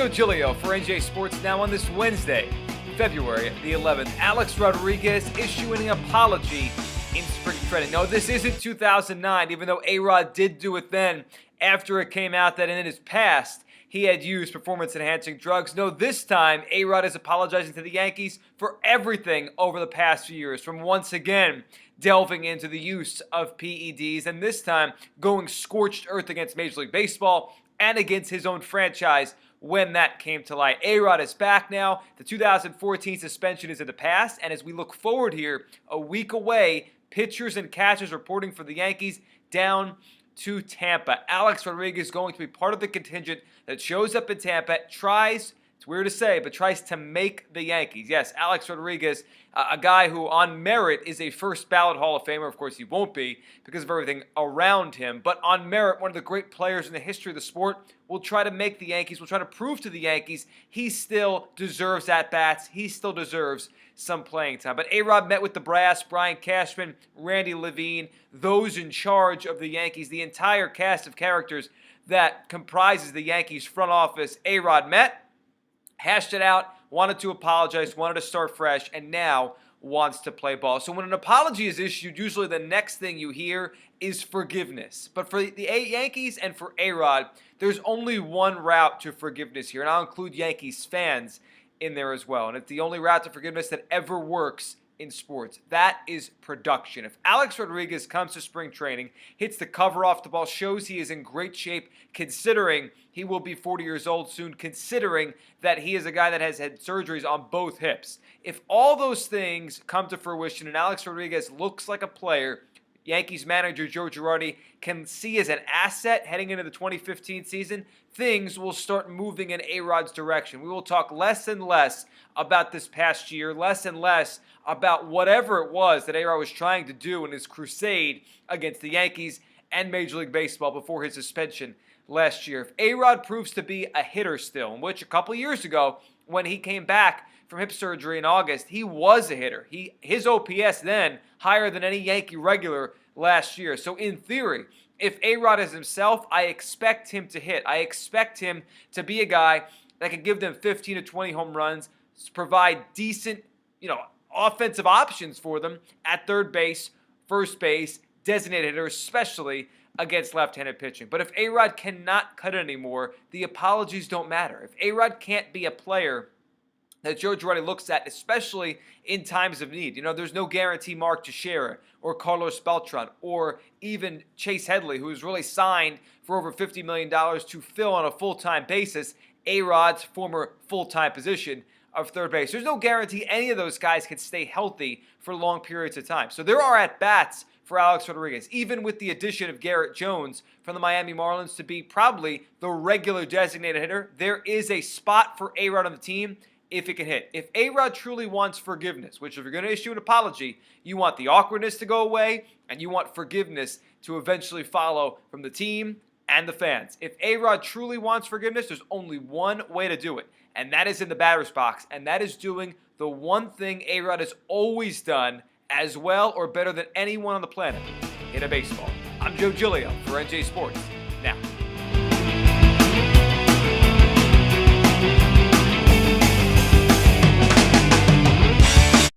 Joe Giglio for NJ Sports. Now on this Wednesday, February the 11th, Alex Rodriguez issuing an apology in spring training. No, this isn't 2009, even though A-Rod did do it then after it came out that in his past he had used performance-enhancing drugs. No, this time A-Rod is apologizing to the Yankees for everything over the past few years, from once again delving into the use of PEDs, and this time going scorched earth against Major League Baseball and against his own franchise when that came to light. A-Rod is back now. The 2014 suspension is in the past, and as we look forward here, a week away, pitchers and catchers reporting for the Yankees down to Tampa. Alex Rodriguez is going to be part of the contingent that shows up in Tampa, tries, it's weird to say, but tries to make the Yankees. Yes, Alex Rodriguez, a guy who on merit is a first ballot Hall of Famer. Of course, he won't be because of everything around him, but on merit, one of the great players in the history of the sport, will try to make the Yankees, will try to prove to the Yankees he still deserves at-bats, he still deserves some playing time. But A-Rod met with the brass, Brian Cashman, Randy Levine, those in charge of the Yankees, the entire cast of characters that comprises the Yankees front office. A-Rod met, hashed it out, wanted to apologize, wanted to start fresh, and now wants to play ball. So when an apology is issued, usually the next thing you hear is forgiveness. But for the Yankees and for A-Rod, there's only one route to forgiveness here, and I'll include Yankees fans in there as well. And it's the only route to forgiveness that ever works in sports. That is production. If Alex Rodriguez comes to spring training, hits the cover off the ball, shows he is in great shape, considering he will be 40 years old soon, considering that he is a guy that has had surgeries on both hips. If all those things come to fruition and Alex Rodriguez looks like a player Yankees manager Joe Girardi can see as an asset heading into the 2015 season, things will start moving in A-Rod's direction. We will talk less and less about this past year, less and less about whatever it was that A-Rod was trying to do in his crusade against the Yankees and Major League Baseball before his suspension last year. If A-Rod proves to be a hitter still, in which a couple years ago when he came back from hip surgery in August, he was a hitter. His OPS then higher than any Yankee regular last year. So in theory, if A-Rod is himself, I expect him to hit. I expect him to be a guy that can give them 15 to 20 home runs, provide decent, offensive options for them at third base, first base, designated hitter, especially against left-handed pitching. But if A-Rod cannot cut it anymore, the apologies don't matter. If A-Rod can't be a player that Joe Girardi looks at, especially in times of need. There's no guarantee Mark Teixeira or Carlos Beltran or even Chase Headley, who is really signed for over $50 million to fill on a full-time basis A-Rod's former full-time position of third base. There's no guarantee any of those guys can stay healthy for long periods of time. So there are at-bats for Alex Rodriguez, even with the addition of Garrett Jones from the Miami Marlins to be probably the regular designated hitter. There is a spot for A-Rod on the team if it can hit. If A-Rod truly wants forgiveness, which if you're going to issue an apology, you want the awkwardness to go away and you want forgiveness to eventually follow from the team and the fans. If A-Rod truly wants forgiveness, there's only one way to do it, and that is in the batter's box, and that is doing the one thing A-Rod has always done as well or better than anyone on the planet, in a baseball. I'm Joe Giglio for NJ Sports.